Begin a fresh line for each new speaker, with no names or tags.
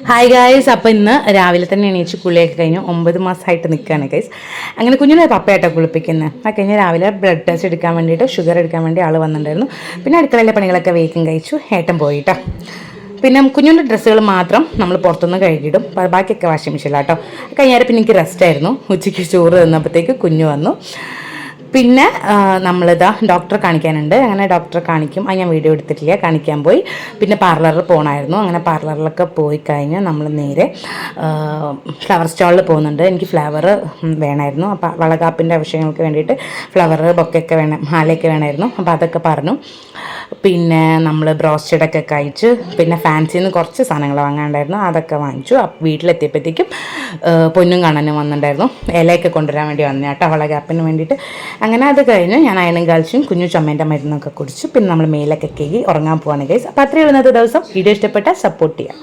Hi guys. അപ്പോൾ ഇന്ന് രാവിലെ തന്നെ എണീച്ച് കുളിയൊക്കെ കഴിഞ്ഞു 9 മാസമായിട്ട് നിൽക്കുകയാണ് ഗൈസ്. അങ്ങനെ കുഞ്ഞിനെ പപ്പയായിട്ടാണ് കുളിപ്പിക്കുന്നത്. ആ കഴിഞ്ഞ് രാവിലെ ബ്ലഡ് ടെസ്റ്റ് എടുക്കാൻ വേണ്ടിയിട്ട് ഷുഗർ എടുക്കാൻ വേണ്ടി ആൾ വന്നിട്ടുണ്ടായിരുന്നു. പിന്നെ അടുക്കളയിലെ പണികളൊക്കെ വേഗം കഴിച്ചു ഏട്ടൻ പോയിട്ടോ. പിന്നെ കുഞ്ഞിൻ്റെ ഡ്രസ്സുകൾ മാത്രം നമ്മൾ പുറത്തുനിന്ന് കഴുകിയിടും, ബാക്കിയൊക്കെ വാഷിംഗ് മെഷീനിലാട്ടോ. കഴിഞ്ഞാൽ പിന്നെ എനിക്ക് റെസ്റ്റ് ആയിരുന്നു. ഉച്ചയ്ക്ക് ചോറ് തന്നപ്പോഴത്തേക്ക് കുഞ്ഞു വന്നു. പിന്നെ നമ്മളിതാ ഡോക്ടറെ കാണിക്കാനുണ്ട്. അങ്ങനെ ഡോക്ടറെ കാണിക്കും. അത് ഞാൻ വീഡിയോ എടുത്തിട്ടില്ല, കാണിക്കാൻ പോയി. പിന്നെ പാർലറിൽ പോകണമായിരുന്നു. അങ്ങനെ പാർലറിലൊക്കെ പോയി കഴിഞ്ഞാൽ നമ്മൾ നേരെ ഫ്ലവർ സ്റ്റോളിൽ പോകുന്നുണ്ട്. എനിക്ക് ഫ്ലവർ വേണമായിരുന്നു. അപ്പോൾ വളകാപ്പിൻ്റെ ആവശ്യങ്ങൾക്ക് വേണ്ടിയിട്ട് ഫ്ലവർ ബൊക്കെയൊക്കെ വേണം, മാലയൊക്കെ വേണമായിരുന്നു. അപ്പോൾ അതൊക്കെ പറഞ്ഞു. പിന്നെ നമ്മൾ ബ്രോസ്റ്റഡൊക്കെ കഴിച്ച് പിന്നെ ഫാൻസിയിൽ നിന്ന് കുറച്ച് സാധനങ്ങൾ വാങ്ങാണ്ടായിരുന്നു, അതൊക്കെ വാങ്ങിച്ചു. വീട്ടിലെത്തിയപ്പോഴത്തേക്കും പൊന്നും കണ്ണനും വന്നിട്ടുണ്ടായിരുന്നു. ഇലയൊക്കെ കൊണ്ടുവരാൻ വേണ്ടി വന്നു കേട്ടോ, വളകാപ്പിന് വേണ്ടിയിട്ട്. അങ്ങനെ അത് കഴിഞ്ഞ് ഞാൻ അയണും കാൽസ്യം കുഞ്ഞു ചുമേൻ്റെ മരുന്നൊക്കെ കുടിച്ചു. പിന്നെ നമ്മൾ മേലൊക്കെ കഴുകി ഉറങ്ങാൻ പോവാണ് ഗൈസ്. അപ്പോൾ അത്രയേ ഉള്ളൂ ഇന്നത്തെ ദിവസം. വീഡിയോ ഇഷ്ടപ്പെട്ടാൽ സപ്പോർട്ട് ചെയ്യാം.